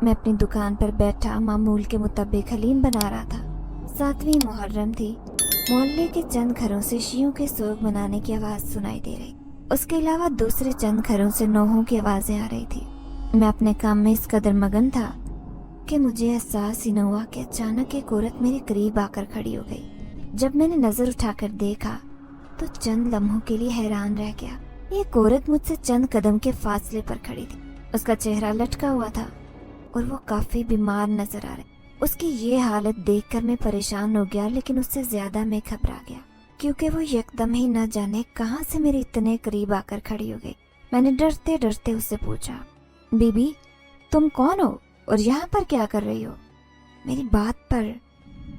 मैं अपनी दुकान पर बैठा मामूल के मुताबिक हलीम बना रहा था। 7वीं मुहर्रम थी। मोहल्ले के चंद घरों से शियों के सोग मनाने की आवाज़ सुनाई दे रही। उसके अलावा दूसरे चंद घरों से नौहों की आवाज़ें आ रही थी। मैं अपने काम में इस कदर मगन था कि मुझे एहसास ही न हुआ कि अचानक एक औरत मेरे करीब आकर खड़ी हो गई। जब मैंने नज़र उठाकर देखा तो चंद लम्हों के लिए हैरान रह गया। एक औरत मुझसे चंद कदम के फासले पर खड़ी थी। उसका चेहरा लटका हुआ था और वो काफी बीमार नजर आ रही। उसकी ये हालत देखकर मैं परेशान हो गया, लेकिन उससे ज्यादा मैं घबरा गया क्योंकि वो यकदम ही न जाने कहां से मेरे इतने करीब आकर खड़ी हो गई। मैंने डरते डरते उससे पूछा, बीबी तुम कौन हो और यहाँ पर क्या कर रही हो? मेरी बात पर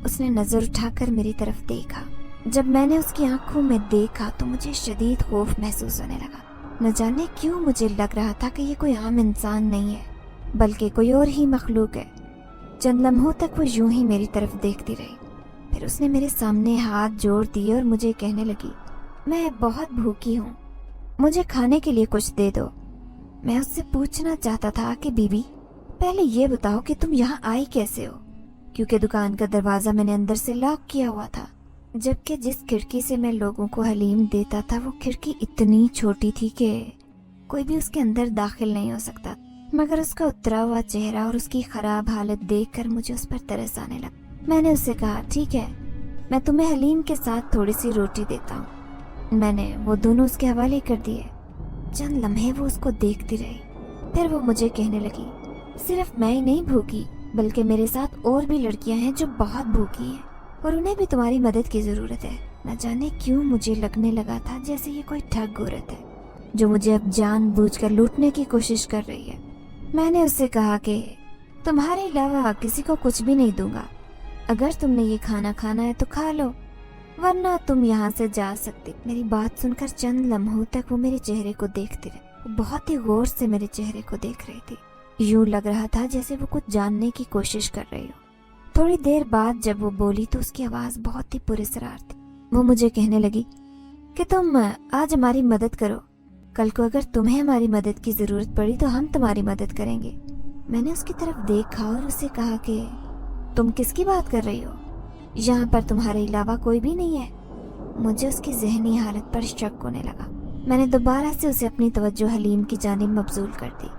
उसने नजर उठाकर मेरी तरफ देखा। जब मैंने उसकी आंखों में देखा तो मुझे शदीद खौफ महसूस होने लगा। न जाने क्यों मुझे लग रहा था कि ये कोई आम इंसान नहीं है बल्कि कोई और ही मखलूक है। चंद लम्हों तक वो यूं ही मेरी तरफ देखती रही। फिर उसने मेरे सामने हाथ जोड़ दिए और मुझे कहने लगी, मैं बहुत भूखी हूँ, मुझे खाने के लिए कुछ दे दो। मैं उससे पूछना चाहता था कि बीबी पहले ये बताओ कि तुम यहाँ आई कैसे हो, क्योंकि दुकान का दरवाजा मैंने अंदर से लॉक किया हुआ था, जबकि जिस खिड़की से मैं लोगों को हलीम देता था वो खिड़की इतनी छोटी थी कि कोई भी उसके अंदर दाखिल नहीं हो सकता। मगर उसका उतरा हुआ चेहरा और उसकी खराब हालत देखकर मुझे उस पर तरस आने लगा। मैंने उससे कहा, ठीक है, मैं तुम्हें हलीम के साथ थोड़ी सी रोटी देता हूँ। मैंने वो दोनों उसके हवाले कर दिए। चंद लम्हे वो उसको देखती रही। फिर वो मुझे कहने लगी, सिर्फ मैं ही नहीं भूखी बल्कि मेरे साथ और भी लड़कियां हैं जो बहुत भूखी हैं और उन्हें भी तुम्हारी मदद की जरूरत है। न जाने क्यों मुझे लगने लगा था जैसे ये कोई ठग औरत है जो मुझे अब जानबूझकर लूटने की कोशिश कर रही है। मैंने उससे कहा कि तुम्हारे अलावा किसी को कुछ भी नहीं दूंगा। अगर तुमने ये खाना खाना है तो खा लो, वरना तुम यहाँ से जा सकती। मेरी बात सुनकर चंद लम्हों तक वो मेरे चेहरे को देखती रही। वो बहुत ही गौर से मेरे चेहरे को देख रही थी। यूं लग रहा था जैसे वो कुछ जानने की कोशिश कर रही हो। थोड़ी देर बाद जब वो बोली तो उसकी आवाज बहुत ही पुरस्कार थी। वो मुझे कहने लगी कि तुम आज हमारी मदद करो, कल को अगर तुम्हें हमारी मदद की जरूरत पड़ी तो हम तुम्हारी मदद करेंगे। मैंने उसकी तरफ देखा और उससे कहा कि तुम किसकी बात कर रही हो? यहाँ पर तुम्हारे अलावा कोई भी नहीं है। मुझे उसकी जहनी हालत पर शक होने लगा। मैंने दोबारा से उसे अपनी तवज्जो हलीम की जानिब मबजूल कर दी।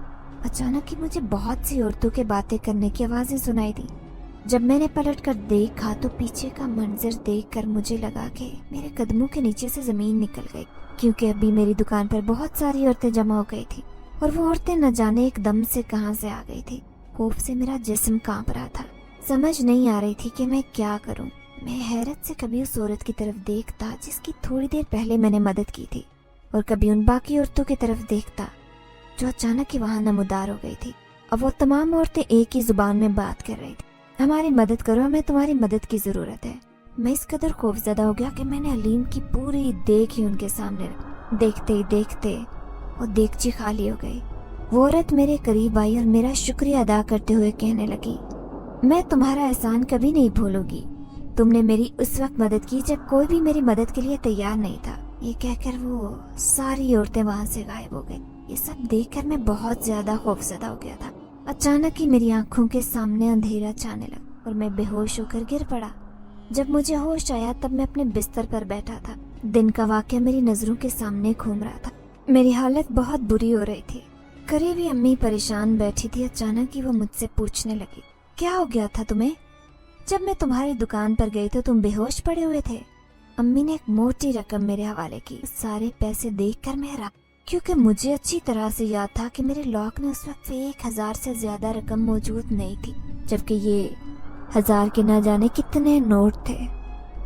अचानक ही मुझे बहुत सी औरतों के बातें करने की आवाजें सुनाई दी। जब मैंने पलट कर देखा तो पीछे का मंजर देखकर मुझे लगा कि मेरे कदमों के नीचे से जमीन निकल गई, क्योंकि अभी मेरी दुकान पर बहुत सारी औरतें जमा हो गई थी और वो औरतें न जाने एकदम से कहां से आ गई थी। खौफ से मेरा जिस्म कांप रहा था। समझ नहीं आ रही थी कि मैं क्या करूं। मैं हैरत से कभी उस औरत की तरफ देखता जिसकी थोड़ी देर पहले मैंने मदद की थी और कभी उन बाकी औरतों की तरफ देखता जो अचानक ही वहां नमूदार हो गई थी। अब वो तमाम औरतें एक ही जुबान में बात कर रही थी, हमारी मदद करो, हमें तुम्हारी मदद की जरूरत है। मैं इस कदर खौफजदा हो गया कि मैंने हलीम की पूरी देख ही उनके सामने रखी। देखते ही देखते वो देगची खाली हो गई। वो औरत मेरे करीब आई और मेरा शुक्रिया अदा करते हुए कहने लगी, मैं तुम्हारा एहसान कभी नहीं भूलूंगी। तुमने मेरी उस वक्त मदद की जब कोई भी मेरी मदद के लिए तैयार नहीं था। ये कहकर वो सारी औरतें वहां से गायब हो गई। ये सब देखकर मैं बहुत ज्यादा खौफजदा हो गया था। अचानक ही मेरी आंखों के सामने अंधेरा छाने लगा और मैं बेहोश होकर गिर पड़ा। जब मुझे होश आया तब मैं अपने बिस्तर पर बैठा था। दिन का वाकया मेरी नजरों के सामने घूम रहा था। मेरी हालत बहुत बुरी हो रही थी। करीबी अम्मी परेशान बैठी थी। अचानक ही वो मुझसे पूछने लगी, क्या हो गया था तुम्हें? जब मैं तुम्हारी दुकान पर गई तो तुम बेहोश पड़े हुए थे। अम्मी ने एक मोटी रकम मेरे हवाले की। सारे पैसे देखकर मैं हैरान, क्योंकि मुझे अच्छी तरह से याद था कि मेरे लॉक में उस वक्त 1000 से ज्यादा रकम मौजूद नहीं थी, जबकि ये 1000 के न जाने कितने नोट थे।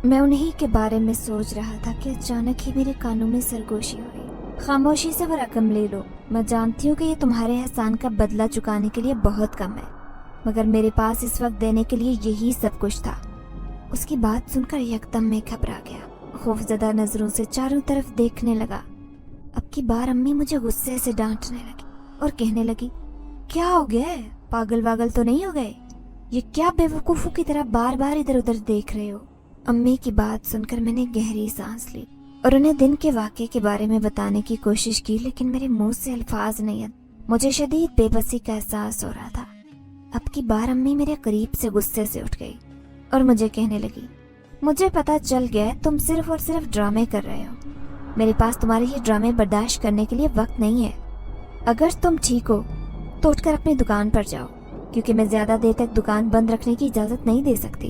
मैं उन्हीं के बारे में सोच रहा था कि अचानक ही मेरे कानों में सरगोशी हो गई। खामोशी से वो रकम ले लो, मैं जानती हूँ कि ये तुम्हारे एहसान का बदला चुकाने के लिए बहुत कम है, मगर मेरे पास इस वक्त देने के लिए यही सब कुछ था। उसकी बात सुनकर यकदम मैं घबरा गया। खौफजदा नजरों से चारों तरफ देखने लगा। अब की बार अम्मी मुझे गुस्से से डांटने लगी और कहने लगी, क्या हो गया? पागल वागल तो नहीं हो गए? ये क्या बेवकूफों की तरह बार बार इधर उधर देख रहे हो? अम्मी की बात सुनकर मैंने गहरी सांस ली और उन्हें दिन के वाक़े के बारे में बताने की कोशिश की, लेकिन मेरे मुंह से अल्फाज नहीं आए। मुझे शदीद बेबसी का एहसास हो रहा था। अब की बार अम्मी मेरे करीब से गुस्से से उठ गई और मुझे कहने लगी, मुझे पता चल गया तुम सिर्फ और सिर्फ ड्रामे कर रहे हो। मेरे पास तुम्हारे ये ड्रामे बर्दाश्त करने के लिए वक्त नहीं है। अगर तुम ठीक हो तो उठकर अपनी दुकान पर जाओ, क्योंकि मैं ज्यादा देर तक दुकान बंद रखने की इजाजत नहीं दे सकती।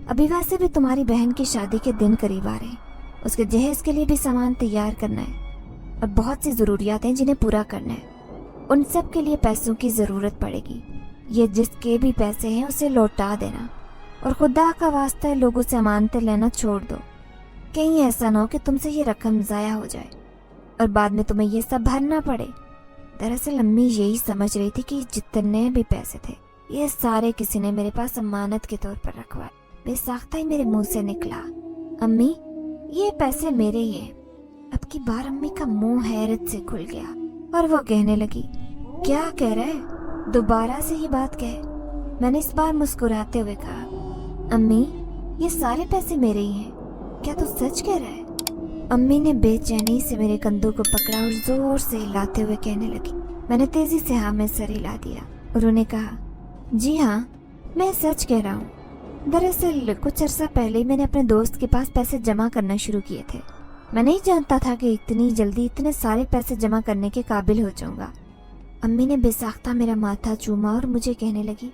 अभी वैसे भी तुम्हारी बहन की शादी के दिन करीब आ रहे हैं, उसके जहेज के लिए भी सामान तैयार करना है और बहुत सी जरूरियात हैं जिन्हें पूरा करना है। उन सब के लिए पैसों की जरूरत पड़ेगी। ये जिसके भी पैसे हैं उसे लौटा देना, और खुदा का वास्ता है लोगों से अमानतें लेना छोड़ दो। कहीं ऐसा ना हो कि तुमसे ये रकम ज़ाया हो जाए और बाद में तुम्हें ये सब भरना पड़े। दरअसल अम्मी यही समझ रही थी कि जितने भी पैसे थे ये सारे किसी ने मेरे पास अमानत के तौर पर रखवाए। बेसाख्ता ही मेरे मुंह से निकला, अम्मी ये पैसे मेरे ही हैं। अब की बार अम्मी का मुंह हैरत से खुल गया और वो कहने लगी, क्या कह रहे? दोबारा से ये बात कहे। मैंने इस बार मुस्कुराते हुए कहा, अम्मी ये सारे पैसे मेरे ही हैं, क्या तू सच कह रहा है? अम्मी ने बेचैनी से मेरे कंधों को पकड़ा और जोर से हिलाते हुए कहने लगी। मैंने तेजी से हाँ में सर हिला दिया और उन्हें कहा, जी हाँ मैं सच कह रहा हूँ। दरअसल कुछ अरसा पहले मैंने अपने दोस्त के पास पैसे जमा करना शुरू किए थे। मैं नहीं जानता था कि इतनी जल्दी इतने सारे पैसे जमा करने के काबिल हो जाऊंगा। अम्मी ने बेसाख्ता मेरा माथा चूमा और मुझे कहने लगी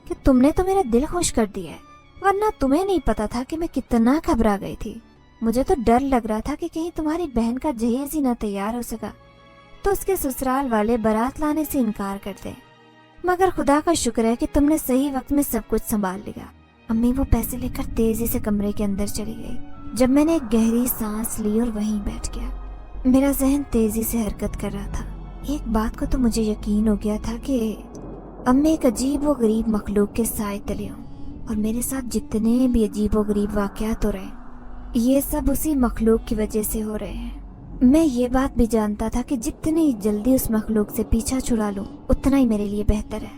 कि तुमने तो मेरा दिल खुश कर दिया है, वरना तुम्हें नहीं पता था कि मैं कितना घबरा गई थी। मुझे तो डर लग रहा था कि कहीं तुम्हारी बहन का जहेज ही न तैयार हो सका तो उसके ससुराल वाले बारात लाने से इनकार कर दें। मगर खुदा का शुक्र है कि तुमने सही वक्त में सब कुछ संभाल लिया। अम्मी वो पैसे लेकर तेजी से कमरे के अंदर चली गई। जब मैंने एक गहरी सांस ली और वहीं बैठ गया, मेरा जहन तेजी से हरकत कर रहा था। एक बात को तो मुझे यकीन हो गया था कि अम्मी एक अजीब व गरीब मखलूक के साए तले हूँ और मेरे साथ जितने भी अजीब व गरीब वाकयात हो रहे हैं ये सब उसी मखलूक की वजह से हो रहे हैं। मैं ये बात भी जानता था कि जितनी जल्दी उस मखलूक से पीछा छुड़ा लूं उतना ही मेरे लिए बेहतर है,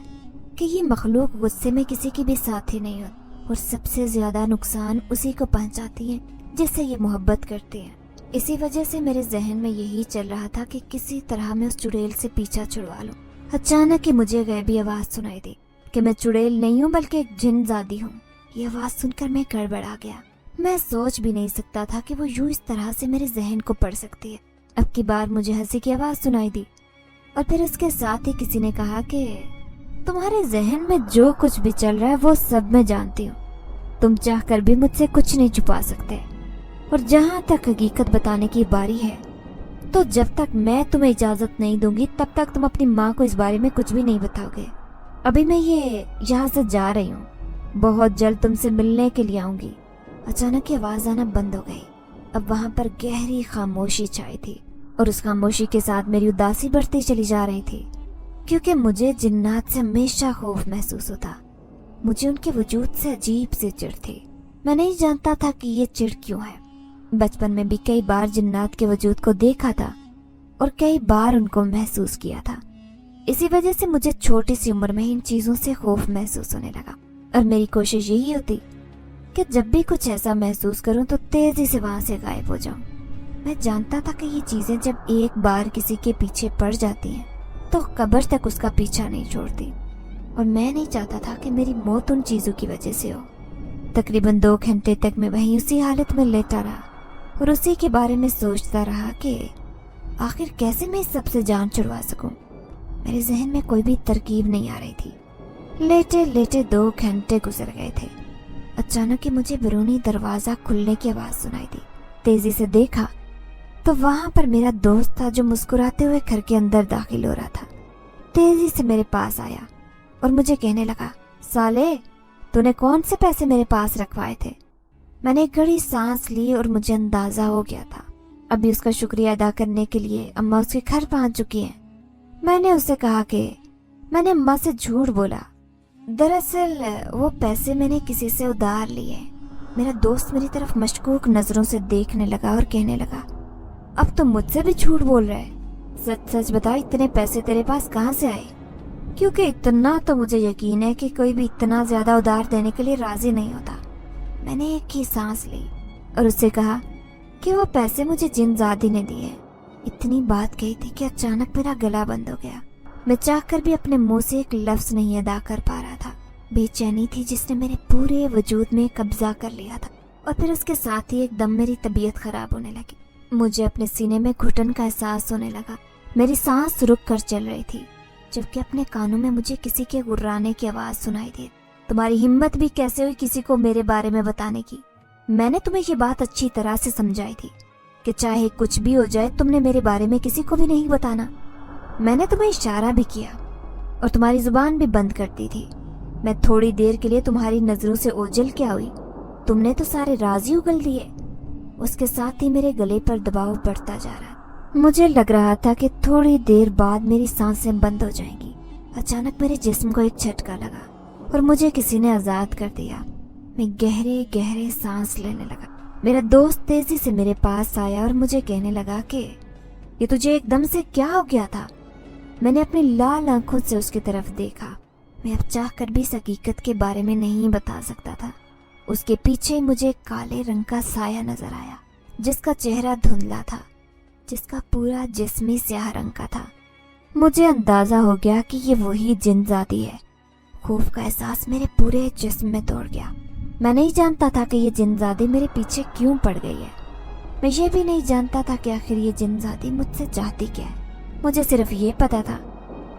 कि ये मखलूक गुस्से में किसी की भी साथी नहीं होती और सबसे ज्यादा नुकसान उसी को पहुंचाती है जिससे ये मोहब्बत करती है। इसी वजह से मेरे जहन में यही चल रहा था कि किसी तरह मैं उस चुड़ैल से पीछा छुड़वा लूं। अचानक ही मुझे गैबी आवाज सुनाई दी कि मैं चुड़ैल नहीं हूँ बल्कि एक जिन्नज़ादी हूँ। ये आवाज सुनकर मैं गड़बड़ा गया। मैं सोच भी नहीं सकता था कि वो यूं इस तरह से मेरे जहन को पढ़ सकती है। अब की बार मुझे हंसी की आवाज सुनाई दी और फिर उसके साथ ही किसी ने कहा कि तुम्हारे जहन में जो कुछ भी चल रहा है वो सब मैं जानती हूँ। तुम चाहकर भी मुझसे कुछ नहीं छुपा सकते, और जहाँ तक हकीकत बताने की बारी है तो जब तक मैं तुम्हें इजाजत नहीं दूंगी तब तक तुम अपनी माँ को इस बारे में कुछ भी नहीं बताओगे। अभी मैं ये यहाँ से जा रही हूँ, बहुत जल्द तुमसे मिलने के लिए आऊंगी। अचानक ही आवाज आना बंद हो गई। अब वहां पर गहरी खामोशी छाई थी और उस खामोशी के साथ मेरी उदासी बढ़ती चली जा रही थी, क्योंकि मुझे जिन्नात से हमेशा खौफ महसूस होता। मुझे उनके वजूद से अजीब सी चिढ़ थी। मैं नहीं जानता था कि ये चिढ़ क्यों है। बचपन में भी कई बार जिन्नात के वजूद को देखा था और कई बार उनको महसूस किया था। इसी वजह से मुझे छोटी सी उम्र में इन चीजों से खौफ महसूस होने लगा और मेरी कोशिश यही होती कि जब भी कुछ ऐसा महसूस करूं तो तेजी से वहां से गायब हो जाऊं। मैं जानता था कि ये चीजें जब एक बार किसी के पीछे पड़ जाती हैं तो कब्र तक उसका पीछा नहीं छोड़ती, और मैं नहीं चाहता था कि मेरी मौत उन चीजों की वजह से हो। तकरीबन 2 घंटे तक मैं वहीं उसी हालत में लेटा रहा और उसी के बारे में सोचता रहा कि आखिर कैसे मैं इस सबसे जान छुड़वा सकूं। मेरे जहन में कोई भी तरकीब नहीं आ रही थी। लेटे लेटे 2 घंटे गुजर गए थे। अचानक ही मुझे बैरूनी दरवाजा खुलने की आवाज सुनाई दी। तेजी से देखा तो वहां पर मेरा दोस्त था जो मुस्कुराते हुए घर के अंदर दाखिल हो रहा था। तेजी से मेरे पास आया और मुझे कहने लगा, साले तूने कौन से पैसे मेरे पास रखवाए थे? मैंने एक गहरी सांस ली और मुझे अंदाजा हो गया था अभी उसका शुक्रिया अदा करने के लिए अम्मा उसके घर पहुंच चुकी हैं। मैंने उससे कहा कि मैंने अम्मा से झूठ बोला। दरअसल वो पैसे मैंने किसी से उधार लिए। मेरा दोस्त मेरी तरफ मशकूक नजरों से देखने लगा और कहने लगा, अब तुम मुझसे भी झूठ बोल रहे? सच सच बता, इतने पैसे तेरे पास कहाँ से आए? क्योंकि इतना तो मुझे यकीन है कि कोई भी इतना ज्यादा उधार देने के लिए राजी नहीं होता। मैंने एक ही सांस ली और उससे कहा कि वो पैसे मुझे जिन्नज़ादी ने दिए। इतनी बात कही थी कि अचानक मेरा गला बंद हो गया मैं चाह कर भी अपने मुंह से एक लफ्ज नहीं अदा कर पा रहा था। बेचैनी थी जिसने मेरे पूरे वजूद में कब्जा कर लिया था, और फिर उसके साथ ही एकदम मेरी तबीयत खराब होने लगी। मुझे अपने सीने में घुटन का एहसास होने लगा। मेरी सांस रुक कर चल रही थी, जबकि अपने कानों में मुझे किसी के गुर्राने की आवाज़ सुनाई दी। तुम्हारी हिम्मत भी कैसे हुई किसी को मेरे बारे में बताने की? मैंने तुम्हें ये बात अच्छी तरह से समझाई थी कि चाहे कुछ भी हो जाए तुमने मेरे बारे में किसी को भी नहीं बताना। मैंने तुम्हें इशारा भी किया और तुम्हारी जुबान भी बंद कर दी थी। मैं थोड़ी देर के लिए तुम्हारी नजरों से ओझल क्या हुई? तुमने तो सारे राज ही उगल दिए। उसके साथ ही मेरे गले पर दबाव बढ़ता जा रहा। मुझे लग रहा था कि थोड़ी देर बाद मेरी सांसें बंद हो जाएंगी। अचानक मेरे जिस्म को एक झटका लगा और मुझे किसी ने आजाद कर दिया। मैं गहरे गहरे सांस लेने लगा। मेरा दोस्त तेजी से मेरे पास आया और मुझे कहने लगा कि ये तुझे एकदम से क्या हो गया था? मैंने अपनी लाल आंखों से उसकी तरफ देखा। मैं अब चाह कर भी इस हकीकत के बारे में नहीं बता सकता था। उसके पीछे मुझे एक काले रंग का साया नजर आया, जिसका चेहरा धुंधला था, जिसका पूरा जिस्म ही स्याह रंग का था। मुझे अंदाजा हो गया कि ये वही जिनजादी है। खौफ का एहसास मेरे पूरे जिस्म में दौड़ गया। मैं नहीं जानता था कि ये जिनजादी मेरे पीछे क्यों पड़ गई है। मैं ये भी नहीं जानता था कि आखिर ये जिनजादी मुझसे चाहती क्या है। मुझे सिर्फ ये पता था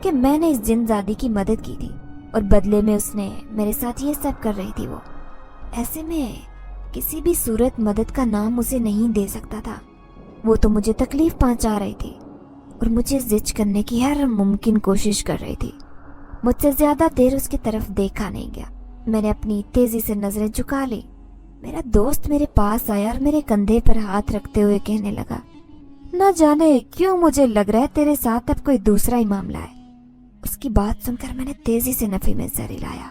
कि मैंने इस जिनजादी की मदद की थी और बदले में उसने मेरे साथ ये सब कर रही थी। वो ऐसे में किसी भी सूरत मदद का नाम उसे नहीं दे सकता था। वो तो मुझे तकलीफ पहुंचा रही थी और मुझे जिच करने की हर मुमकिन कोशिश कर रही थी। मुझसे ज्यादा देर उसकी तरफ देखा नहीं गया। मैंने अपनी तेजी से नजरें झुका ली। मेरा दोस्त मेरे पास आया और मेरे कंधे पर हाथ रखते हुए कहने लगा, न जाने क्यों मुझे लग रहा है तेरे साथ अब कोई दूसरा ही मामला है। उसकी बात सुनकर मैंने तेजी से नफी में सर हिलाया,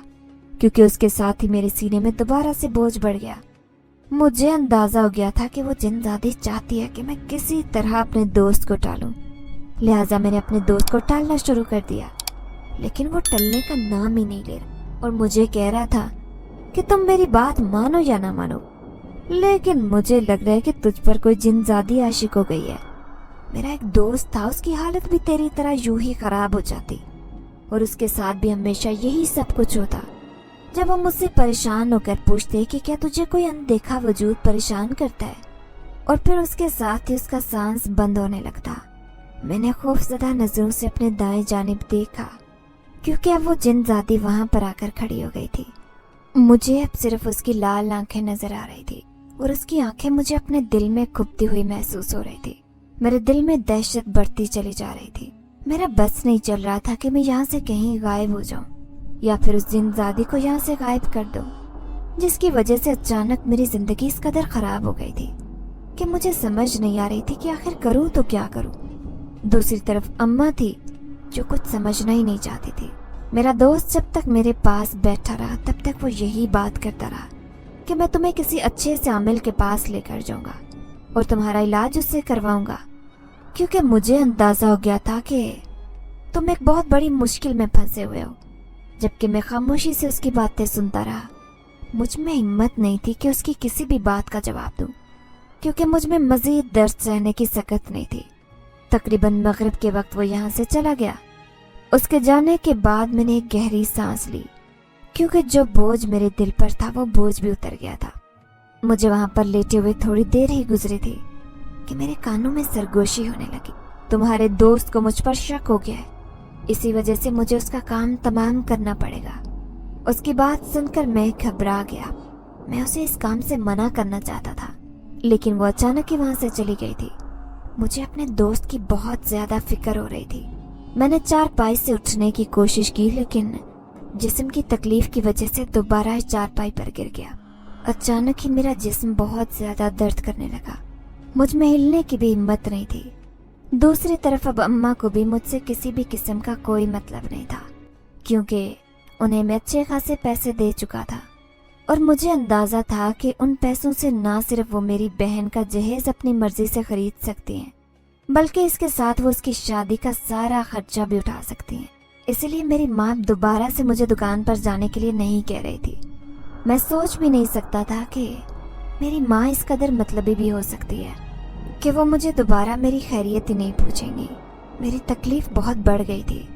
क्योंकि उसके साथ ही मेरे सीने में दोबारा से बोझ बढ़ गया। मुझे अंदाजा हो गया था कि वो जिनजादी चाहती है कि मैं किसी तरह अपने दोस्त को टालूं। लिहाजा मैंने अपने दोस्त को टालना शुरू कर दिया, लेकिन वो टलने का नाम ही नहीं ले रहा और मुझे कह रहा था कि तुम मेरी बात मानो या ना मानो, लेकिन मुझे लग रहा है कि तुझ पर कोई जिनजादी आशिक हो गई है। मेरा एक दोस्त था, उसकी हालत भी तेरी तरह यूं ही खराब हो जाती और उसके साथ भी हमेशा यही सब कुछ होता। जब हम मुझसे परेशान होकर पूछते कि क्या तुझे कोई अनदेखा वजूद परेशान करता है, और फिर उसके साथ ही उसका सांस बंद होने लगता। मैंने खौफजदा नजरों से अपने दाएं जानिब देखा, क्योंकि अब वो जिनजादी वहां पर आकर खड़ी हो गई थी। मुझे अब सिर्फ उसकी लाल आंखें नजर आ रही थी और उसकी आंखें मुझे अपने दिल में खुपती हुई महसूस हो रही थी। मेरे दिल में दहशत बढ़ती चली जा रही थी। मेरा बस नहीं चल रहा था कि मैं यहाँ से कहीं गायब हो जाऊं या फिर उस जिनजादी को यहाँ से गायब कर दूं, जिसकी वजह से अचानक मेरी जिंदगी इस कदर खराब हो गई थी कि मुझे समझ नहीं आ रही थी कि आखिर करूं तो क्या करूं। दूसरी तरफ अम्मा थी जो कुछ समझना ही नहीं चाहती थी। मेरा दोस्त जब तक मेरे पास बैठा रहा तब तक वो यही बात करता रहा कि मैं तुम्हें किसी अच्छे से आमिल के पास लेकर जाऊंगा और तुम्हारा इलाज उससे करवाऊंगा, क्योंकि मुझे अंदाजा हो गया था कि तुम एक बहुत बड़ी मुश्किल में फंसे हुए हो। जबकि मैं खामोशी से उसकी बातें सुनता रहा। मुझ में हिम्मत नहीं थी कि उसकी किसी भी बात का जवाब दूं, क्योंकि मुझ में मजीद दर्द सहने की सकत नहीं थी। तकरीबन मगरिब के वक्त वो यहाँ से चला गया। उसके जाने के बाद मैंने एक गहरी सांस ली, क्योंकि जो बोझ मेरे दिल पर था वो बोझ भी उतर गया था। मुझे वहां पर लेटे हुए थोड़ी देर ही गुजरी थी कि मेरे कानों में सरगोशी होने लगी। तुम्हारे दोस्त को मुझ पर शक हो गया है, इसी वजह से मुझे उसका काम तमाम करना पड़ेगा। उसकी बात सुनकर मैं घबरा गया। मैं उसे इस काम से मना करना चाहता था, लेकिन वो अचानक ही वहां से चली गई थी। मुझे अपने दोस्त की बहुत ज्यादा फिक्र हो रही थी। मैंने चारपाई से उठने की कोशिश की, लेकिन जिस्म की तकलीफ की वजह से दोबारा चारपाई पर गिर गया। अचानक ही मेरा जिस्म बहुत ज्यादा दर्द करने लगा। मुझ में हिलने की भी हिम्मत नहीं थी। दूसरी तरफ अब अम्मा को भी मुझसे किसी भी किस्म का कोई मतलब नहीं था, क्योंकि उन्हें मैं अच्छे खासे पैसे दे चुका था और मुझे अंदाजा था कि उन पैसों से ना सिर्फ वो मेरी बहन का जहेज अपनी मर्जी से खरीद सकती हैं, बल्कि इसके साथ वो उसकी शादी का सारा खर्चा भी उठा सकती हैं। इसलिए मेरी माँ दोबारा से मुझे दुकान पर जाने के लिए नहीं कह रही थी। मैं सोच भी नहीं सकता था कि मेरी माँ इस कदर मतलबी भी हो सकती है कि वो मुझे दोबारा मेरी खैरियत ही नहीं पूछेंगी। मेरी तकलीफ बहुत बढ़ गई थी।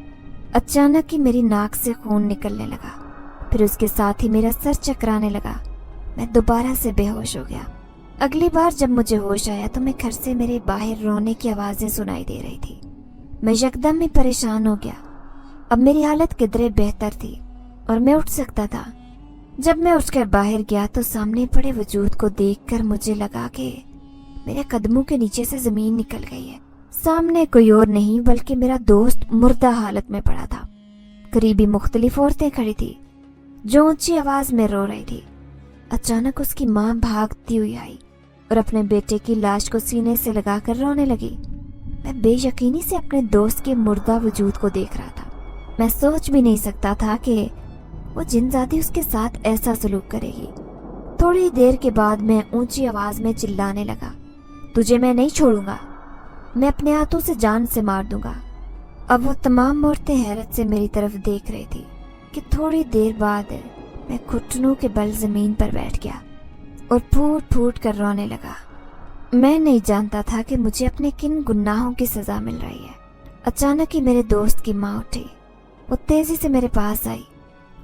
अचानक ही मेरी नाक से खून निकलने लगा, फिर उसके साथ ही मेरा सर चकराने लगा। मैं दोबारा से बेहोश हो गया। अगली बार जब मुझे होश आया तो मैं घर से मेरे बाहर रोने की आवाजें सुनाई दे रही थी। मैं यकदम ही परेशान हो गया। अब मेरी हालत किधरे बेहतर थी और मैं उठ सकता था। जब मैं उठकर बाहर गया तो सामने पड़े वजूद को देखकर मुझे लगा कि मेरे कदमों के नीचे से जमीन निकल गई है। सामने कोई और नहीं बल्कि मेरा दोस्त मुर्दा हालत में पड़ा था। करीबी मुख्तलिफ औरतें खड़ी थी जो ऊंची आवाज में रो रही थी। अचानक उसकी माँ भागती हुई आई और अपने बेटे की लाश को सीने से लगाकर रोने लगी। मैं बेयकीनी से अपने दोस्त के मुर्दा वजूद को देख रहा था। मैं सोच भी नहीं सकता था कि वो जिनजादी उसके साथ ऐसा सलूक करेगी। थोड़ी देर के बाद मैं ऊंची आवाज में चिल्लाने लगा, तुझे मैं नहीं छोड़ूंगा, मैं अपने हाथों से जान से मार दूंगा। अब वो तमाम औरतें हैरत से मेरी तरफ देख रही थी कि थोड़ी देर बाद मैं घुटनों के बल जमीन पर बैठ गया और फूट फूट कर रोने लगा। मैं नहीं जानता था कि मुझे अपने किन गुनाहों की सजा मिल रही है। अचानक ही मेरे दोस्त की माँ उठी। वो तेजी से मेरे पास आई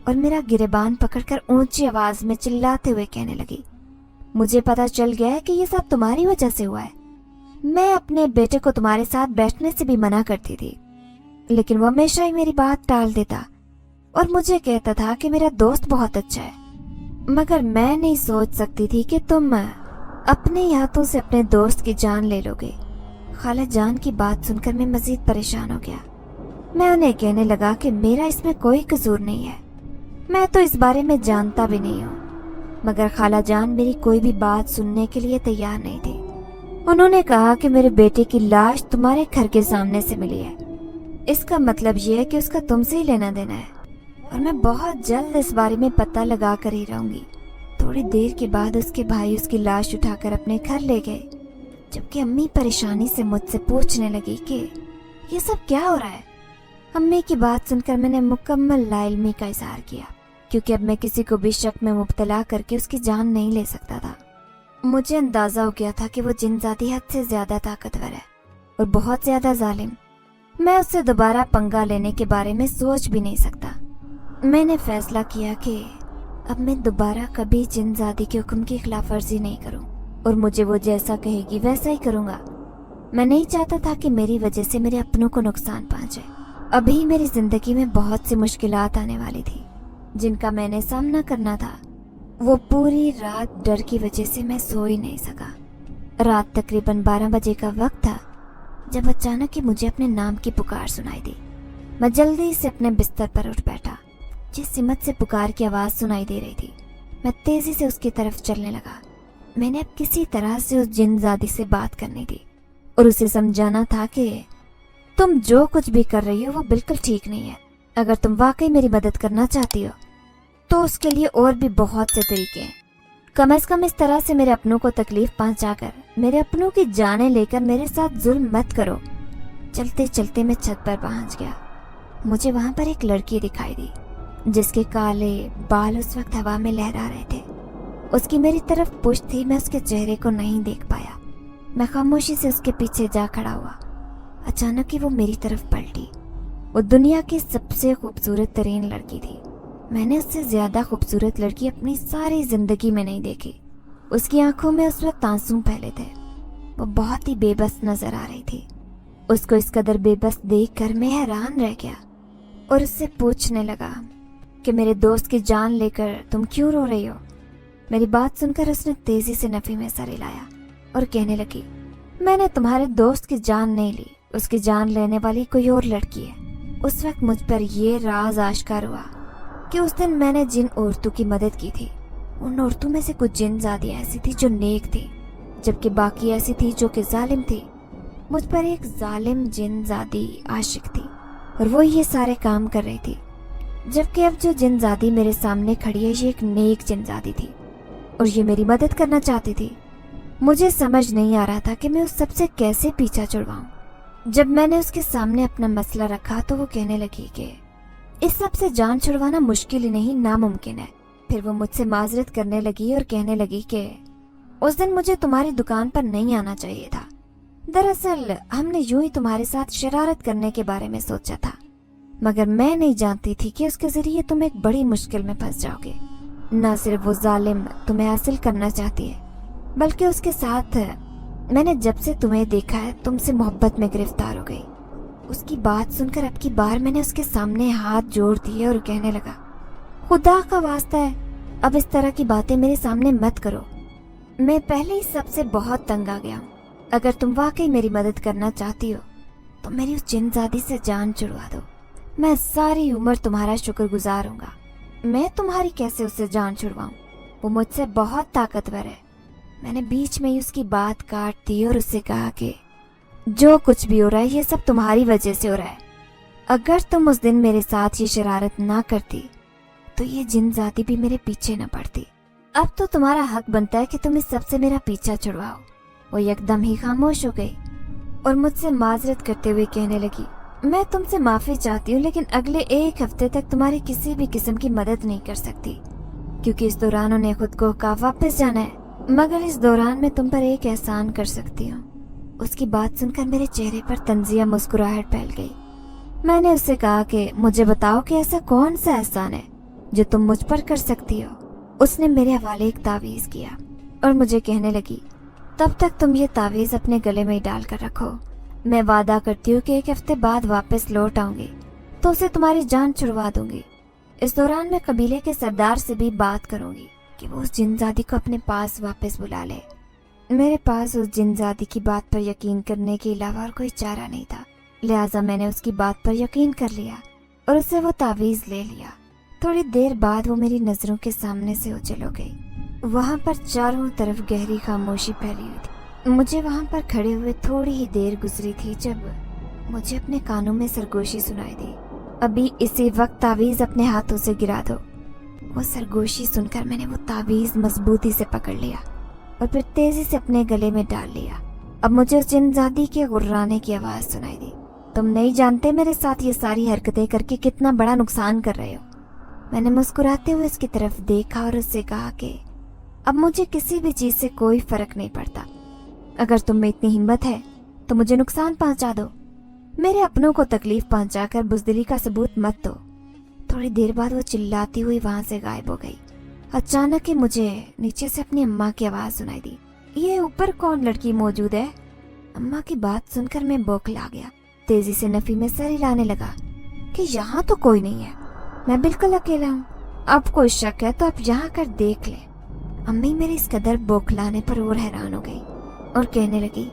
और मेरा गिरेबान पकड़कर ऊंची आवाज में चिल्लाते हुए कहने लगी, मुझे पता चल गया है कि ये सब तुम्हारी वजह से हुआ है। मैं अपने बेटे को तुम्हारे साथ बैठने से भी मना करती थी, लेकिन वो हमेशा ही मेरी बात टाल देता और मुझे कहता था कि मेरा दोस्त बहुत अच्छा है। मगर मैं नहीं सोच सकती थी कि तुम अपने हाथों से अपने दोस्त की जान ले लोगे। खाला जान की बात सुनकर मैं मजीद परेशान हो गया। मैं उन्हें कहने लगा कि मेरा इसमें कोई कसूर नहीं है, मैं तो इस बारे में जानता भी नहीं हूँ। मगर खाला जान मेरी कोई भी बात सुनने के लिए तैयार नहीं थी। उन्होंने कहा कि मेरे बेटे की लाश तुम्हारे घर के सामने से मिली है, इसका मतलब ये है कि उसका तुमसे ही लेना देना है और मैं बहुत जल्द इस बारे में पता लगा कर ही रहूंगी। थोड़ी देर के बाद उसके भाई उसकी लाश उठाकर अपने घर ले गए, जबकि अम्मी परेशानी से मुझसे पूछने लगी कि ये सब क्या हो रहा है। अम्मी की बात सुनकर मैंने मुकम्मल लाइल्मी का इजहार किया, क्योंकि अब मैं किसी को भी शक में मुब्तला करके उसकी जान नहीं ले सकता था। मुझे अंदाजा हो गया था कि वो जिनजादी हद से ज्यादा ताकतवर है और बहुत ज्यादा जालिम। मैं उससे दोबारा पंगा लेने के बारे में सोच भी नहीं सकता। मैंने फैसला किया कि अब मैं दोबारा कभी जिनजादी के हुक्म की खिलाफ वर्जी नहीं करूं और मुझे वो जैसा कहेगी वैसा ही करूंगा। मैं नहीं चाहता था कि मेरी वजह से मेरे अपनों को नुकसान पहुंचे। अभी मेरी जिंदगी में बहुत सी मुश्किलात आने वाली थी जिनका मैंने सामना करना था। वो पूरी रात डर की वजह से मैं सो ही नहीं सका। रात तकरीबन 12 बजे का वक्त था जब अचानक ही मुझे अपने नाम की पुकार सुनाई दी। मैं जल्दी से अपने बिस्तर पर उठ बैठा। जिस सिमत से पुकार की आवाज सुनाई दे रही थी, मैं तेजी से उसकी तरफ चलने लगा। मैंने अब किसी तरह से उस जिनजादी से बात करनी थी और उसे समझाना था कि तुम जो कुछ भी कर रही हो वो बिल्कुल ठीक नहीं है। अगर तुम वाकई मेरी मदद करना चाहती हो तो उसके लिए और भी बहुत से तरीके हैं। कम से कम इस तरह से मेरे अपनों को तकलीफ पहुंचाकर मेरे अपनों की जानें लेकर मेरे साथ जुल्म मत करो। चलते चलते मैं छत पर पहुंच गया। मुझे वहां पर एक लड़की दिखाई दी जिसके काले बाल उस वक्त हवा में लहरा रहे थे। उसकी मेरी तरफ पुश्त थी। मैं उसके चेहरे को नहीं देख पाया। मैं खामोशी से उसके पीछे जा खड़ा हुआ। अचानक ही वो मेरी तरफ पलटी। वो दुनिया की सबसे खूबसूरत तरीन लड़की थी। मैंने उससे ज्यादा खूबसूरत लड़की अपनी सारी जिंदगी में नहीं देखी। उसकी आंखों में उस वक्त आंसू फैले थे। वो बहुत ही बेबस नजर आ रही थी। उसको इस कदर बेबस देखकर मैं हैरान रह गया और उससे पूछने लगा कि मेरे दोस्त की जान लेकर तुम क्यों रो रही हो। मेरी बात सुनकर उसने तेजी से नफी में सर हिलाया और कहने लगी, मैंने तुम्हारे दोस्त की जान नहीं ली, उसकी जान लेने वाली कोई और लड़की है। उस वक्त मुझ पर यह राज आश्कार हुआ कि उस दिन मैंने जिन औरतों की मदद की थी उन औरतों में से कुछ जिनजादियां ऐसी थी जो नेक थी, जबकि बाकी ऐसी थी जो कि जालिम थी। मुझ पर एक जालिम जिनजादी आशिक थी और वो ये सारे काम कर रही थी, जबकि अब जो जिनजादी मेरे सामने खड़ी है ये एक नेक जिनजादी थी और ये मेरी मदद करना चाहती थी। मुझे समझ नहीं आ रहा था कि मैं उस सबसे कैसे पीछा छुड़वाऊं। जब मैंने उसके सामने अपना मसला रखा तो वो कहने लगी कि इस सब से जान छुड़वाना मुश्किल ही नहीं, नामुमकिन है। फिर वो मुझसे माजरत करने लगी और कहने लगी कि उस दिन मुझे तुम्हारी दुकान पर नहीं आना चाहिए था। दरअसल हमने यूं ही तुम्हारे साथ शरारत करने के बारे में सोचा था। मगर मैं नहीं जानती थी कि उसके जरिए तुम एक बड़ी मुश्किल में फंस जाओगे। न सिर्फ वो जालिम तुम्हें हासिल करना चाहती है, बल्कि उसके साथ मैंने जब से तुम्हें देखा है तुमसे मोहब्बत में गिरफ्तार हो गई। उसकी बात सुनकर अब की बार मैंने उसके सामने हाथ जोड़ दिए और कहने लगा, खुदा का वास्ता है, अब इस तरह की बातें मेरे सामने मत करो। मैं पहले ही सबसे बहुत तंग आ गया हूँ। अगर तुम वाकई मेरी मदद करना चाहती हो तो मेरी उस जिनजादी से जान छुड़वा दो। मैं सारी उम्र तुम्हारा शुक्रगुजार होऊंगा। मैं तुम्हारी कैसे उससे जान छुड़वाऊं? वो मुझसे बहुत ताकतवर है। मैंने बीच में ही उसकी बात काट दी और उससे कहा कि जो कुछ भी हो रहा है ये सब तुम्हारी वजह से हो रहा है। अगर तुम उस दिन मेरे साथ ये शरारत ना करती तो ये जिनजादी भी मेरे पीछे न पड़ती। अब तो तुम्हारा हक बनता है कि तुम इस सबसे मेरा पीछा छुड़वाओ। वो एकदम ही खामोश हो गई और मुझसे माजरत करते हुए कहने लगी, मैं तुमसे माफी चाहती हूँ, लेकिन अगले एक हफ्ते तक तुम्हारी किसी भी किस्म की मदद नहीं कर सकती, क्योंकि इस दौरान उन्हें खुद को कहा वापस जाना है। मगर इस दौरान मैं तुम पर एक एहसान कर सकती हूँ। उसकी बात सुनकर मेरे चेहरे पर तंजिया मुस्कुराहट फैल गई। मैंने उससे कहा कि मुझे बताओ कि ऐसा कौन सा एहसान है जो तुम मुझ पर कर सकती हो। उसने मेरे हवाले एक तावीज किया और मुझे कहने लगी, तब तक तुम ये तावीज अपने गले में ही डाल कर रखो। मैं वादा करती हूँ कि एक हफ्ते बाद वापस लौट आऊंगी तो उसे तुम्हारी जान छुड़वा दूंगी। इस दौरान मैं कबीले के सरदार से भी बात करूंगी कि वो उस जिनजादी को अपने पास वापस बुला ले। मेरे पास उस जिनजादी की बात पर यकीन करने के अलावा और कोई चारा नहीं था, लिहाजा मैंने उसकी बात पर यकीन कर लिया और उससे वो तावीज ले लिया। थोड़ी देर बाद वो मेरी नजरों के सामने से ओझल हो गई। वहां पर चारों तरफ गहरी खामोशी फैली हुई थी। मुझे वहां पर खड़े हुए थोड़ी ही देर गुजरी थी जब मुझे अपने कानों में सरगोशी सुनाई दी, अभी इसी वक्त तावीज अपने हाथों से गिरा दो। वो सरगोशी सुनकर मैंने वो तावीज मजबूती से पकड़ लिया और फिर तेजी से अपने गले में डाल लिया। अब मुझे उस जिनजादी के गुर्राने की आवाज सुनाई दी, तुम नहीं जानते मेरे साथ ये सारी हरकतें करके कितना बड़ा नुकसान कर रहे हो। मैंने मुस्कुराते हुए उसकी तरफ देखा और उससे कहा कि अब मुझे किसी भी चीज से कोई फर्क नहीं पड़ता। अगर तुम में इतनी हिम्मत है तो मुझे नुकसान पहुंचा दो, मेरे अपनों को तकलीफ पहुंचाकर बुजदिली का सबूत मत दो। थोड़ी देर बाद वो चिल्लाती हुई वहां से गायब हो गई। अचानक ही मुझे नीचे से अपनी अम्मा की आवाज सुनाई दी, ये ऊपर कौन लड़की मौजूद है? अम्मा की बात सुनकर मैं बौखला गया। तेजी से नफी में सर हिलाने लगा कि यहाँ तो कोई नहीं है, मैं बिल्कुल अकेला हूँ। अब कोई शक है तो आप यहाँ कर देख ले। अम्मी मेरे इस कदर बौखलाने पर और हैरान हो गई और कहने लगी,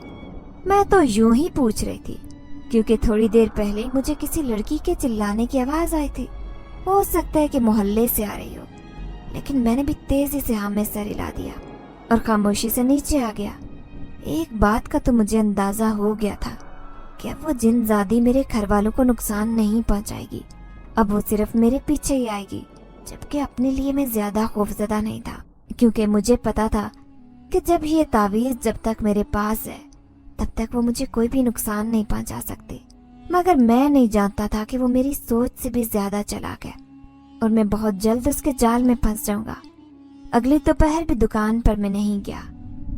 मैं तो यूं ही पूछ रही थी क्योंकि थोड़ी देर पहले मुझे किसी लड़की के चिल्लाने की आवाज आई थी। हो सकता है कि मोहल्ले से आ रही हो। लेकिन मैंने भी तेजी से हाँ में सर हिला दिया और खामोशी से नीचे आ गया। एक बात का तो मुझे अंदाजा हो गया था कि अब वो जिनजादी मेरे घर वालों को नुकसान नहीं पहुंचाएगी, अब वो सिर्फ मेरे पीछे ही आएगी। जबकि अपने लिए मैं ज्यादा खौफजदा नहीं था, क्योंकि मुझे पता था कि जब ये तावीज जब तक मेरे पास है तब तक वो मुझे कोई भी नुकसान नहीं पहुंचा सकती। मगर मैं नहीं जानता था कि वो मेरी सोच से भी ज्यादा चालाक है और मैं बहुत जल्द उसके जाल में फंस जाऊंगा। अगली दोपहर भी दुकान पर मैं नहीं गया।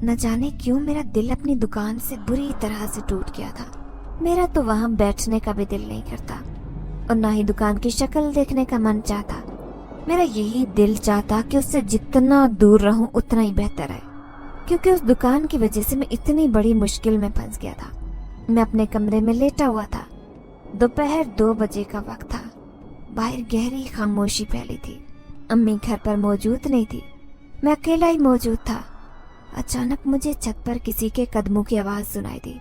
न जाने क्यों मेरा दिल अपनी दुकान से बुरी तरह से टूट गया था। मेरा तो वहां बैठने का भी दिल नहीं करता और न ही दुकान की शक्ल देखने का मन चाहता। मेरा यही दिल चाहता कि उससे जितना दूर रहूं उतना ही बेहतर है, क्योंकि उस दुकान की वजह से मैं इतनी बड़ी मुश्किल में फंस गया था। मैं अपने कमरे में लेटा हुआ था। दोपहर 2 बजे का वक्त था। बाहर गहरी खामोशी फैली थी। अम्मी घर पर मौजूद नहीं थी, मैं अकेला ही मौजूद था। अचानक मुझे छत पर किसी के कदमों की आवाज सुनाई दी।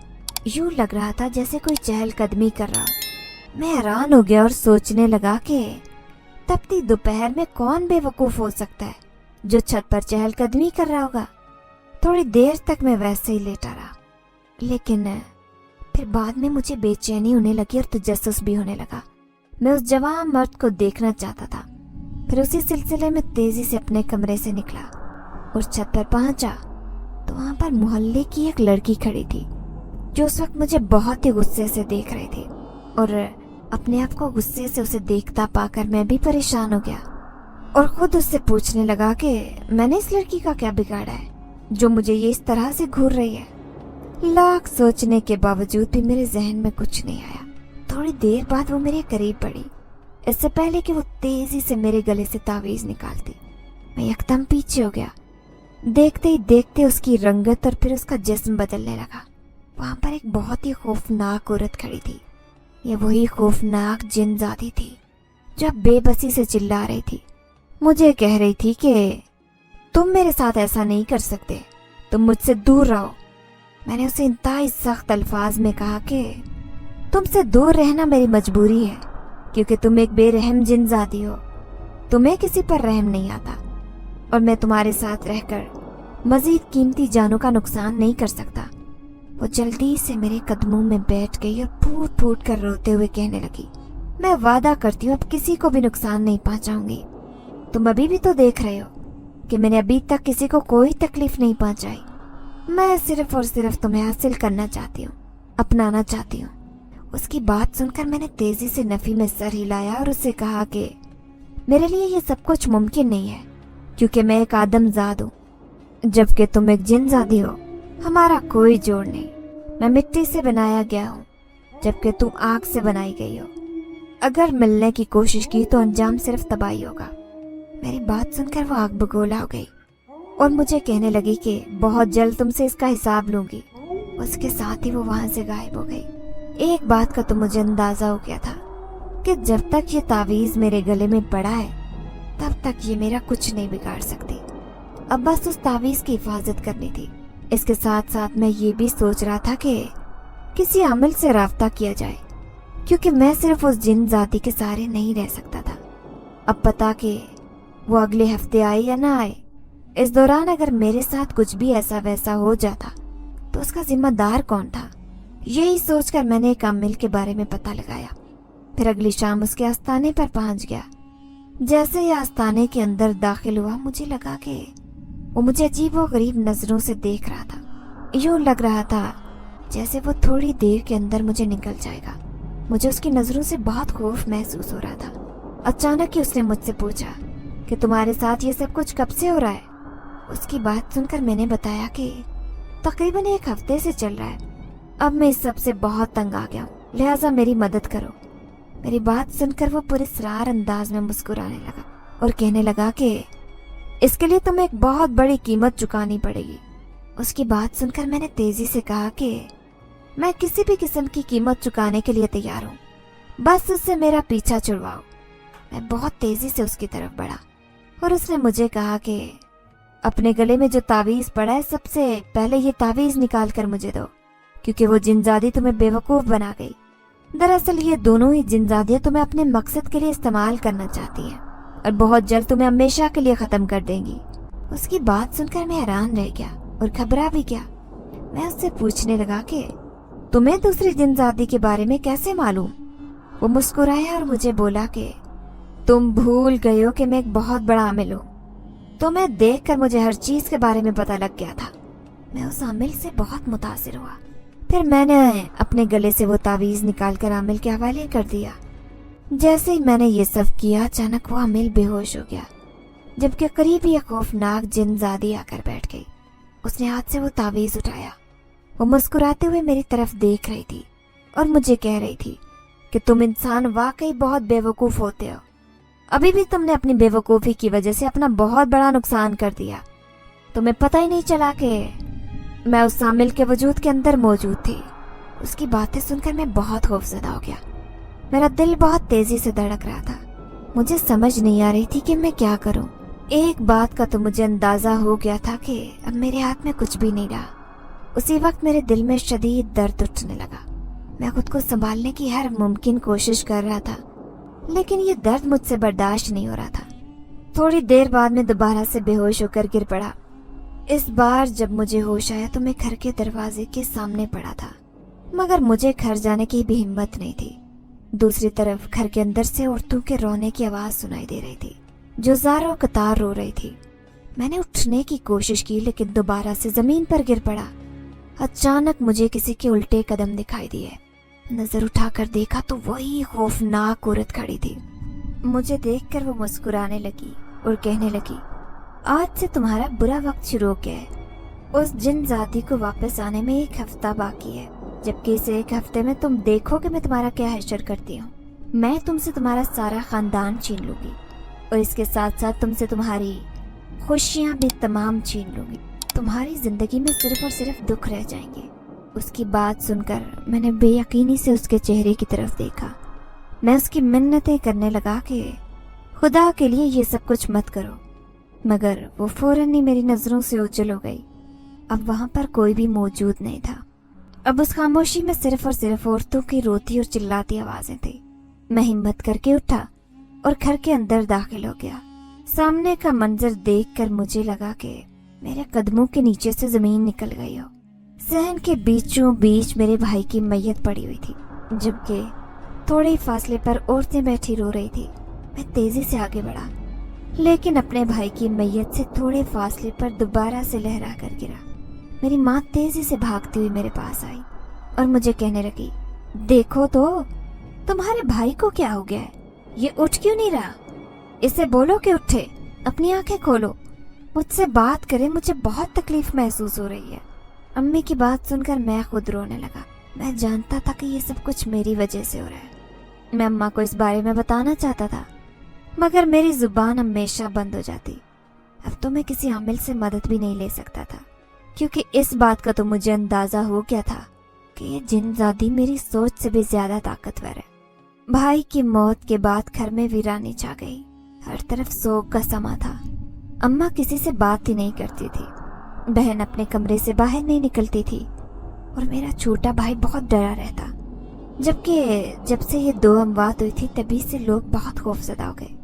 यूं लग रहा था जैसे कोई चहलकदमी कर रहा हो। मैं हैरान हो गया और सोचने लगा कि तपती दोपहर में कौन बेवकूफ हो सकता है जो छत पर चहलकदमी कर रहा होगा। थोड़ी देर तक मैं वैसे ही लेटा रहा, लेकिन फिर बाद में मुझे बेचैनी होने लगी और तजस्सुस भी होने लगा। मैं उस जवान मर्द को देखना चाहता था। फिर उसी सिलसिले में तेजी से अपने कमरे से निकला और छत पर पहुंचा तो वहां पर मोहल्ले की एक लड़की खड़ी थी जो उस वक्त मुझे बहुत ही गुस्से से देख रही थी। और अपने आप को गुस्से से उसे देखता पाकर मैं भी परेशान हो गया और खुद उससे पूछने लगा कि मैंने इस लड़की का क्या बिगाड़ा है जो मुझे ये इस तरह से घूर रही है। लाख सोचने के बावजूद भी मेरे जहन में कुछ नहीं आया। थोड़ी देर बाद वो मेरे करीब बढ़ी। इससे पहले कि वो तेजी से मेरे गले से तावीज निकालती, मैं एकदम पीछे हो गया। देखते ही देखते उसकी रंगत और फिर उसका जिस्म बदलने लगा। वहां पर एक बहुत ही खौफनाक औरत खड़ी थी। ये वही खौफनाक जिनजादी थी जो अब बेबसी से चिल्ला रही थी। मुझे कह रही थी कि तुम मेरे साथ ऐसा नहीं कर सकते, तुम मुझसे दूर रहो। मैंने उसे इंतहाई सख्त अल्फाज में कहा कि तुमसे दूर रहना मेरी मजबूरी है, क्योंकि तुम एक बेरहम जिनजादी हो। तुम्हें किसी पर रहम नहीं आता और मैं तुम्हारे साथ रहकर मजीद कीमती जानों का नुकसान नहीं कर सकता। वो जल्दी से मेरे कदमों में बैठ गई और फूट फूट कर रोते हुए कहने लगी, मैं वादा करती हूँ अब किसी को भी नुकसान नहीं पहुंचाऊंगी। तुम अभी भी तो देख रहे हो कि मैंने अभी तक किसी को कोई तकलीफ नहीं पहुंचाई। मैं सिर्फ और सिर्फ तुम्हें हासिल करना चाहती हूँ, अपनाना चाहती हूँ। उसकी बात सुनकर मैंने तेजी से नफी में सर हिलाया और उससे कहा कि मेरे लिए ये सब कुछ मुमकिन नहीं है, क्योंकि मैं एक आदमजाद हूँ, जबकि तुम एक जिनजादी हो। हमारा कोई जोड़ नहीं। मैं मिट्टी से बनाया गया हूँ, जबकि तुम आग से बनाई गई हो। अगर मिलने की कोशिश की तो अंजाम सिर्फ तबाही होगा। मेरी बात सुनकर वो आग बगोला हो गई और मुझे कहने लगी कि बहुत जल्द तुमसे इसका हिसाब लूंगी। उसके साथ ही वो वहां से गायब हो गई। एक बात का तो मुझे अंदाजा हो गया था कि जब तक ये तावीज मेरे गले में पड़ा है तब तक ये मेरा कुछ नहीं बिगाड़ सकती। अब बस उस तावीज की हिफाजत करनी थी। इसके साथ साथ मैं ये भी सोच रहा था कि किसी अमल से राब्ता किया जाए, क्योंकि मैं सिर्फ उस जिन जाति के सहारे नहीं रह सकता था। अब पता कि वो अगले हफ्ते आए या ना आए, इस दौरान अगर मेरे साथ कुछ भी ऐसा वैसा हो जाता तो उसका जिम्मेदार कौन था। यही सोचकर मैंने एक आमिल के बारे में पता लगाया। फिर अगली शाम उसके आस्थाने पर पहुंच गया। जैसे ही आस्थाने के अंदर दाखिल हुआ, मुझे लगा कि वो मुझे अजीब व गरीब नजरों से देख रहा था। यूं लग रहा था जैसे वो थोड़ी देर के अंदर मुझे निकल जाएगा। मुझे उसकी नजरों से बहुत खौफ महसूस हो रहा था। अचानक ही उसने मुझसे पूछा कि तुम्हारे साथ ये सब कुछ कब से हो रहा है। उसकी बात सुनकर मैंने बताया कि तकरीबन 1 हफ्ते से चल रहा है। अब मैं इस सब से बहुत तंग आ गया हूँ, लिहाजा मेरी मदद करो। मेरी बात सुनकर वो पुरस्कार अंदाज में मुस्कुराने लगा और कहने लगा कि इसके लिए तुम्हें एक बहुत बड़ी कीमत चुकानी पड़ेगी। उसकी बात सुनकर मैंने तेजी से कहा कि मैं किसी भी किस्म की कीमत चुकाने के लिए तैयार हूँ, बस उससे मेरा पीछा छुड़वाओ। मैं बहुत तेजी से उसकी तरफ बढ़ा और उसने मुझे कहा कि अपने गले में जो तावीज पड़ा है, सबसे पहले ये तावीज निकाल कर मुझे दो, क्योंकि वो जिनजादी तुम्हें बेवकूफ बना गई। दरअसल ये दोनों ही जिनजादियां तुम्हें अपने मकसद के लिए इस्तेमाल करना चाहती हैं और बहुत जल्द तुम्हें हमेशा के लिए खत्म कर देंगी। उसकी बात सुनकर मैं हैरान रह गया और घबरा भी गया। मैं उससे पूछने लगा कि तुम्हें दूसरी जिनजादी के बारे में कैसे मालूम। वो मुस्कुराया और मुझे बोला कि तुम भूल गए हो कि मैं एक बहुत बड़ा आमिल हूँ। तुम्हें देखकर मुझे हर चीज के बारे में पता लग गया था। मैं उस आमिल से बहुत मुतासिर हुआ। फिर मैंने अपने गले से वो तावीज निकाल कर आमिल के हवाले कर दिया। जैसे ही मैंने ये सब किया, अचानक वो आमिल बेहोश हो गया, जबकि करीब ही एक खौफनाक जिनजादी आकर बैठ गई। उसने हाथ से वो तावीज उठाया। वो मुस्कुराते हुए मेरी तरफ देख रही थी और मुझे कह रही थी कि तुम इंसान वाकई बहुत बेवकूफ होते हो। अभी भी तुमने अपनी बेवकूफी की वजह से अपना बहुत बड़ा नुकसान कर दिया। तुम्हें पता ही नहीं चला कि मैं उस आमिल के वजूद के अंदर मौजूद थी। उसकी बातें सुनकर मैं बहुत खौफजदा हो गया। मेरा दिल बहुत तेजी से धड़क रहा था। मुझे समझ नहीं आ रही थी कि मैं क्या करूं। एक बात का तो मुझे अंदाजा हो गया था कि अब मेरे हाथ में कुछ भी नहीं रहा। उसी वक्त मेरे दिल में शदीद दर्द उठने लगा। मैं खुद को संभालने की हर मुमकिन कोशिश कर रहा था, लेकिन ये दर्द मुझसे बर्दाश्त नहीं हो रहा था। थोड़ी देर बाद मैं दोबारा से बेहोश होकर गिर पड़ा। इस बार जब मुझे होश आया तो मैं घर के दरवाजे के सामने पड़ा था, मगर मुझे घर जाने की भी हिम्मत नहीं थी। दूसरी तरफ घर के अंदर से औरतों के रोने की आवाज सुनाई दे रही थी, जो ज़ारों कतार रो रही थी। मैंने उठने की कोशिश की, लेकिन दोबारा से जमीन पर गिर पड़ा। अचानक मुझे किसी के उल्टे कदम दिखाई दिए। नजर उठाकर देखा तो वही खौफनाक औरत खड़ी थी। मुझे देखकर वो मुस्कुराने लगी और कहने लगी, आज से तुम्हारा बुरा वक्त शुरू हो गया है। उस जिन जाति को वापस आने में 1 हफ्ता बाकी है। जबकि इस एक हफ्ते में तुम देखो कि मैं तुम्हारा क्या हश्र करती हूँ। मैं तुमसे तुम्हारा सारा खानदान छीन लूंगी और इसके साथ साथ तुमसे तुम्हारी खुशियाँ भी तमाम छीन लूंगी। तुम्हारी जिंदगी में सिर्फ और सिर्फ दुख रह जाएंगे। उसकी बात सुनकर मैंने बेयकीनी से उसके चेहरे की तरफ देखा। मैं उसकी मिन्नतें करने लगा कि खुदा के लिए ये सब कुछ मत करो, मगर वो फौरन ही मेरी नजरों से ओझल हो गई। अब वहां पर कोई भी मौजूद नहीं था। अब उस खामोशी में सिर्फ और सिर्फ औरतों की रोती और चिल्लाती आवाजें थी। मैं हिम्मत करके उठा और घर के अंदर दाखिल हो गया। सामने का मंजर देखकर मुझे लगा कि मेरे कदमों के नीचे से जमीन निकल गई हो। सहन के बीचों बीच मेरे भाई की मैयत पड़ी हुई थी, जबकि थोड़े ही फासले पर औरतें बैठी रो रही थी। मैं तेजी से आगे बढ़ा, लेकिन अपने भाई की मैयत से थोड़े फासले पर दोबारा से लहरा कर गिरा। मेरी माँ तेजी से भागती हुई मेरे पास आई और मुझे कहने लगी, देखो तो तुम्हारे भाई को क्या हो गया है, ये उठ क्यों नहीं रहा? इसे बोलो कि उठे, अपनी आंखें खोलो, मुझसे बात करे, मुझे बहुत तकलीफ महसूस हो रही है। अम्मी की बात सुनकर मैं खुद रोने लगा। मैं जानता था कि ये सब कुछ मेरी वजह से हो रहा है। मैं अम्मा को इस बारे में बताना चाहता था, मगर मेरी जुबान हमेशा बंद हो जाती। अब तो मैं किसी आमिल से मदद भी नहीं ले सकता था, क्योंकि इस बात का तो मुझे अंदाजा हो गया था कि ये जिनजादी मेरी सोच से भी ज्यादा ताकतवर है। भाई की मौत के बाद घर में वीरानी छा गई। हर तरफ सोग का समा था। अम्मा किसी से बात ही नहीं करती थी, बहन अपने कमरे से बाहर नहीं निकलती थी और मेरा छोटा भाई बहुत डरा रहता। जबकि जब से ये दो अमवात हुई थी तभी से लोग बहुत खौफजदा हो गए,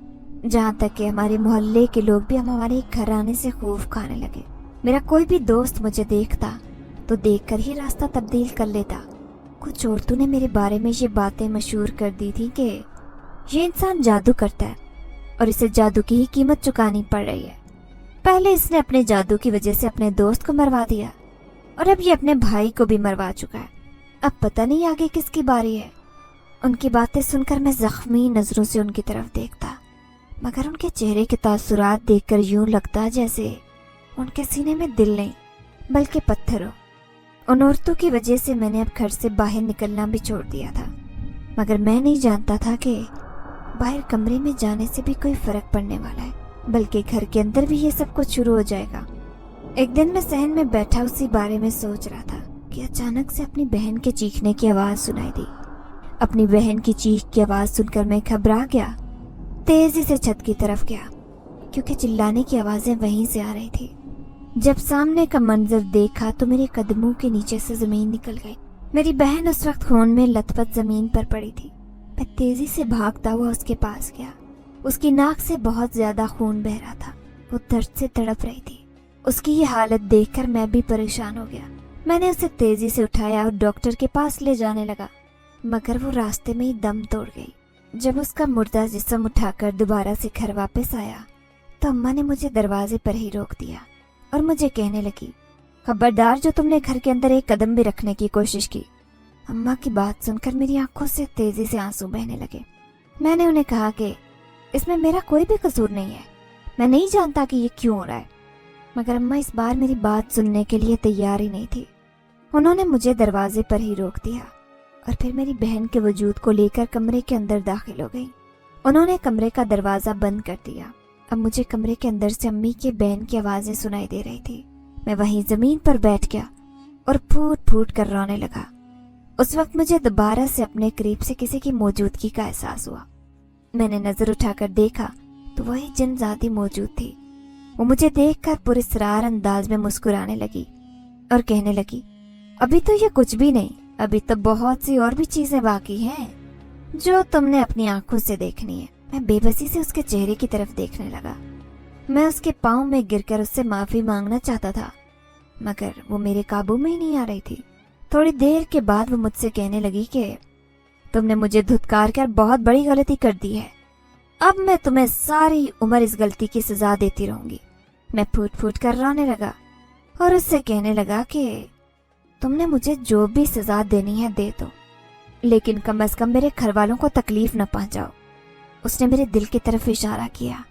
जहाँ तक कि हमारे मोहल्ले के लोग भी हम हमारे घर आने से खौफ खाने लगे। मेरा कोई भी दोस्त मुझे देखता तो देखकर ही रास्ता तब्दील कर लेता। कुछ औरतों ने मेरे बारे में ये बातें मशहूर कर दी थी कि ये इंसान जादू करता है और इसे जादू की ही कीमत चुकानी पड़ रही है। पहले इसने अपने जादू की वजह से अपने दोस्त को मरवा दिया और अब ये अपने भाई को भी मरवा चुका है। अब पता नहीं आगे किसकी बारी है। उनकी बातें सुनकर मैं जख्मी नजरों से उनकी तरफ देखता, मगर उनके चेहरे के तासुरात देखकर यूं लगता जैसे उनके सीने में दिल नहीं बल्कि पत्थर हो। उन औरतों की वजह से मैंने अब घर से बाहर निकलना भी छोड़ दिया था, मगर मैं नहीं जानता था कि बाहर कमरे में जाने से भी कोई फर्क पड़ने वाला है, बल्कि घर के अंदर भी ये सब कुछ शुरू हो जाएगा। एक दिन मैं सहन में बैठा उसी बारे में सोच रहा था कि अचानक से अपनी बहन के चीखने की आवाज सुनाई दी। अपनी बहन की चीख की आवाज सुनकर मैं घबरा गया। तेजी से छत की तरफ गया, क्योंकि चिल्लाने की आवाजें वहीं से आ रही थी। जब सामने का मंजर देखा तो मेरे कदमों के नीचे से जमीन निकल गई। मेरी बहन उस वक्त खून में लथपथ जमीन पर पड़ी थी। मैं तेजी से भागता हुआ उसके पास गया। उसकी नाक से बहुत ज्यादा खून बह रहा था। वो दर्द से तड़प रही थी। उसकी ये हालत देखकर मैं भी परेशान हो गया। मैंने उसे तेजी से उठाया और डॉक्टर के पास ले जाने लगा, मगर वो रास्ते में ही दम तोड़ गई। जब उसका मुर्दा जिस्म उठाकर दोबारा से घर वापस आया तो अम्मा ने मुझे दरवाजे पर ही रोक दिया और मुझे कहने लगी, खबरदार जो तुमने घर के अंदर एक कदम भी रखने की कोशिश की। अम्मा की बात सुनकर मेरी आंखों से तेजी से आंसू बहने लगे। मैंने उन्हें कहा कि इसमें मेरा कोई भी कसूर नहीं है, मैं नहीं जानता कि ये क्यों हो रहा है। मगर अम्मा इस बार मेरी बात सुनने के लिए तैयार ही नहीं थी। उन्होंने मुझे दरवाजे पर ही रोक दिया और फिर मेरी बहन के वजूद को लेकर कमरे के अंदर दाखिल हो गई। उन्होंने कमरे का दरवाजा बंद कर दिया। अब मुझे कमरे के अंदर से अम्मी की बहन की आवाजें सुनाई दे रही थी। मैं वहीं जमीन पर बैठ गया और फूट फूट कर रोने लगा। उस वक्त मुझे दोबारा से अपने करीब से किसी की मौजूदगी का एहसास हुआ। मैंने नजर उठाकर देखा तो वही जिनजादी मौजूद थी। वो मुझे देखकर पुरस्कार अंदाज में मुस्कुराने लगी और कहने लगी, अभी तो ये कुछ भी नहीं, अभी तो बहुत सी और भी चीजें बाकी हैं जो तुमने अपनी आंखों से देखनी है। मैं बेबसी से उसके चेहरे की तरफ देखने लगा। मैं उसके पाँव में गिरकर उससे माफी मांगना चाहता था, मगर वो मेरे काबू में ही नहीं आ रही थी। थोड़ी देर के बाद वो मुझसे कहने लगी कि तुमने मुझे धुतकार कर बहुत बड़ी गलती कर दी है। अब मैं तुम्हें सारी उम्र इस गलती की सजा देती रहूंगी। मैं फूट फूट कर रोने लगा और उससे कहने लगा कि तुमने मुझे जो भी सजा देनी है दे दो, लेकिन कम से कम मेरे घर वालों को तकलीफ न पहुंचाओ। उसने मेरे दिल की तरफ इशारा किया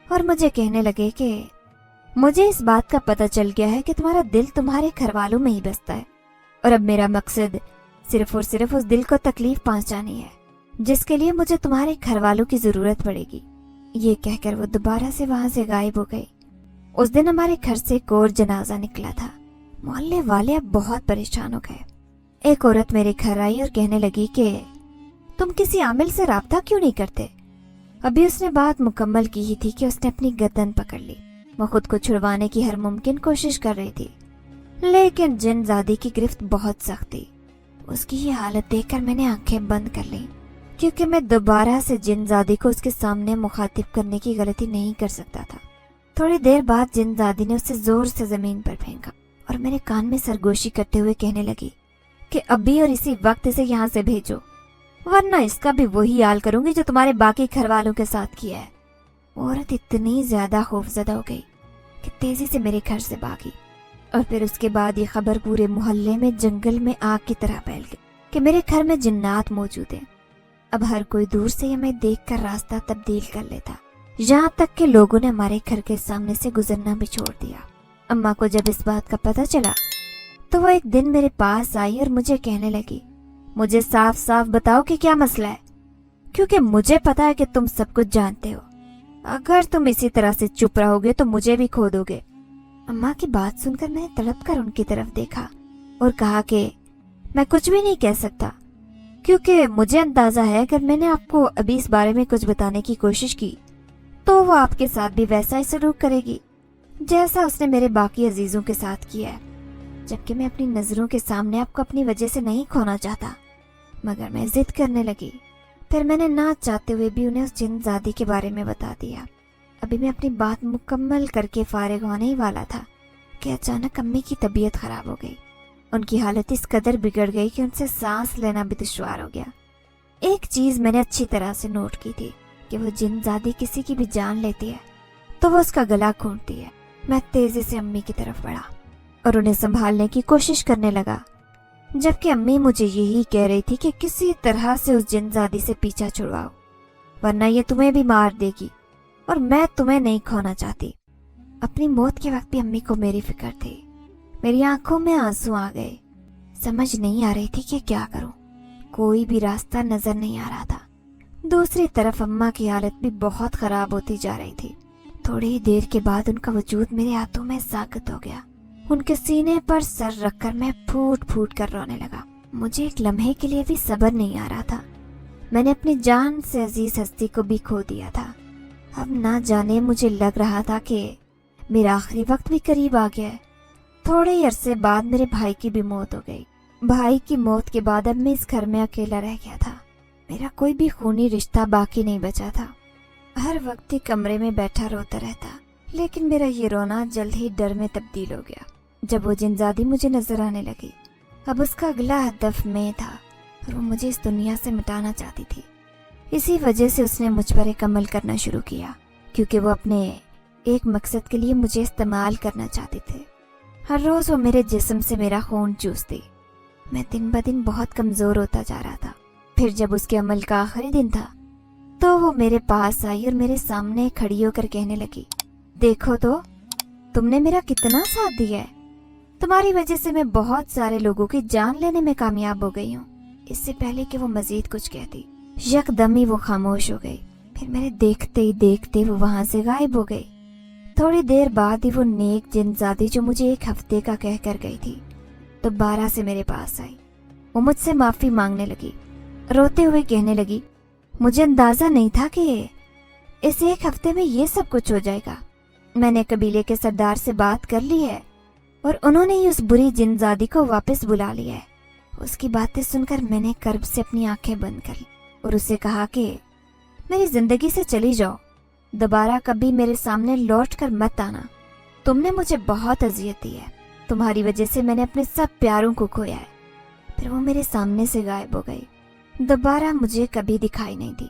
और मुझे कहने लगे कि मुझे इस बात का पता चल गया है कि तुम्हारा दिल तुम्हारे घर वालों में ही बसता है और अब मेरा मकसद सिर्फ और सिर्फ उस दिल को तकलीफ पहुंचानी है जिसके लिए मुझे तुम्हारे घर वालों की जरूरत पड़ेगी। ये कहकर वो दोबारा से वहां से गायब हो गई। उस दिन हमारे घर से एक और जनाजा निकला था। मोहल्ले वाले अब बहुत परेशान हो गए। एक औरत मेरे घर आई और कहने लगी कि तुम किसी आमिल से राब्ता क्यों नहीं करते। अभी उसने बात मुकम्मल की ही थी कि उसने अपनी गर्दन पकड़ ली। वो खुद को छुड़वाने की हर मुमकिन कोशिश कर रही थी, लेकिन जिनजादी की गिरफ्त बहुत सख्त थी। उसकी ये हालत देखकर मैंने आंखें बंद कर ली, क्योंकि मैं दोबारा से जिनजादी को उसके सामने मुखातिब करने की गलती नहीं कर सकता था। थोड़ी देर बाद जिनजादी ने उसे जोर से जमीन पर फेंका और मेरे कान में सरगोशी करते हुए कहने लगी कि अभी और इसी वक्त इसे यहाँ से भेजो, वरना इसका भी वही हाल करूंगी जो तुम्हारे बाकी घर वालों के साथ किया है। औरत इतनी ज्यादा खौफजदा हो गई कि तेजी से मेरे घर से भागी और फिर उसके बाद ये खबर पूरे मोहल्ले में जंगल में आग की तरह फैल गई कि मेरे घर में जिन्नात मौजूद हैं। अब हर कोई दूर से हमें देखकर रास्ता तब्दील कर लेता, यहाँ तक कि लोगों ने हमारे घर के सामने से गुजरना भी छोड़ दिया। अम्मा को जब इस बात का पता चला तो वो एक दिन मेरे पास आई और मुझे कहने लगी, मुझे साफ साफ बताओ कि क्या मसला है, क्योंकि मुझे पता है कि तुम सब कुछ जानते हो। अगर तुम इसी तरह से चुप रहोगे तो मुझे भी खो दोगे। अम्मा की बात सुनकर मैंने तड़प कर उनकी तरफ देखा और कहा कि मैं कुछ भी नहीं कह सकता, क्योंकि मुझे अंदाजा है अगर मैंने आपको अभी इस बारे में कुछ बताने की कोशिश की तो वो आपके साथ भी वैसा ही सलूक करेगी जैसा उसने मेरे बाकी अजीजों के साथ किया है। जबकि मैं अपनी नजरों के सामने आपको अपनी वजह से नहीं खोना चाहता, मगर मैं जिद करने लगी। फिर मैंने ना चाहते हुए भी उन्हें उस जिनजादी के बारे में बता दिया। अभी मैं अपनी बात मुकम्मल करके फारिग होने ही वाला था कि अचानक अम्मी की तबीयत खराब हो गई। उनकी हालत इस कदर बिगड़ गई कि उनसे सांस लेना भी दुश्वार हो गया। एक चीज मैंने अच्छी तरह से नोट की थी कि वो जिनजादी किसी की भी जान लेती है तो वो उसका गला घोंटती है। मैं तेजी से अम्मी की तरफ बढ़ा और उन्हें संभालने की कोशिश करने लगा, जबकि अम्मी मुझे यही कह रही थी कि किसी तरह से उस जिनजादी से पीछा छुड़वाओ, वरना ये तुम्हें भी मार देगी और मैं तुम्हें नहीं खोना चाहती। अपनी मौत के वक्त भी अम्मी को मेरी फिक्र थी। मेरी आंखों में आंसू आ गए। समझ नहीं आ रही थी कि क्या करूं। कोई भी रास्ता नजर नहीं आ रहा था। दूसरी तरफ अम्मा की हालत भी बहुत खराब होती जा रही थी। थोड़ी ही देर के बाद उनका वजूद मेरे हाथों में साकत हो गया। उनके सीने पर सर रखकर मैं फूट फूट कर रोने लगा। मुझे एक लम्हे के लिए भी सब्र नहीं आ रहा था। मैंने अपनी जान से अजीज हस्ती को भी खो दिया था। अब ना जाने मुझे लग रहा था कि मेरा आखिरी वक्त भी करीब आ गया है। थोड़े ही अरसे बाद मेरे भाई की भी मौत हो गई। भाई की मौत के बाद अब मैं इस घर में अकेला रह गया था। मेरा कोई भी खूनी रिश्ता बाकी नहीं बचा था। हर वक्त ही कमरे में बैठा रोता रहता, लेकिन मेरा ये रोना जल्द ही डर में तब्दील हो गया जब वो जिनजादी मुझे नजर आने लगी। अब उसका अगला हदफ मैं था और वो मुझे इस दुनिया से मिटाना चाहती थी। इसी वजह से उसने मुझ पर एक अमल करना शुरू किया, क्योंकि वो अपने एक मकसद के लिए मुझे इस्तेमाल करना चाहते थे। हर रोज वो मेरे जिस्म से मेरा खून चूसती। मैं दिन ब दिन बहुत कमजोर होता जा रहा था। फिर जब उसके अमल का आखिरी दिन था तो वो मेरे पास आई और मेरे सामने खड़ी होकर कहने लगी, देखो तो तुमने मेरा कितना साथ दिया है। तुम्हारी वजह से मैं बहुत सारे लोगों की जान लेने में कामयाब हो गई हूँ। इससे पहले कि वो मजीद कुछ कहती, यकदम ही वो खामोश हो गई। फिर मेरे देखते ही देखते वो वहां से गायब हो गई। थोड़ी देर बाद ही वो नेक जिनजादी जो मुझे एक हफ्ते का कह कर गई थी दोबारा से मेरे पास आई। वो मुझसे माफी मांगने लगी, रोते हुए कहने लगी, मुझे अंदाजा नहीं था कि इस एक हफ्ते में ये सब कुछ हो जाएगा। मैंने कबीले के सरदार से बात कर ली है और उन्होंने ही उस बुरी जिनजादी को वापस बुला लिया है। उसकी बातें सुनकर मैंने कर्ब से अपनी आंखें बंद कर ली और उससे कहा कि मेरी जिंदगी से चली जाओ, दोबारा कभी मेरे सामने लौट कर मत आना। तुमने मुझे बहुत अजियत दी है। तुम्हारी वजह से मैंने अपने सब प्यारों को खोया है। फिर वो मेरे सामने से गायब हो गई, दोबारा मुझे कभी दिखाई नहीं दी।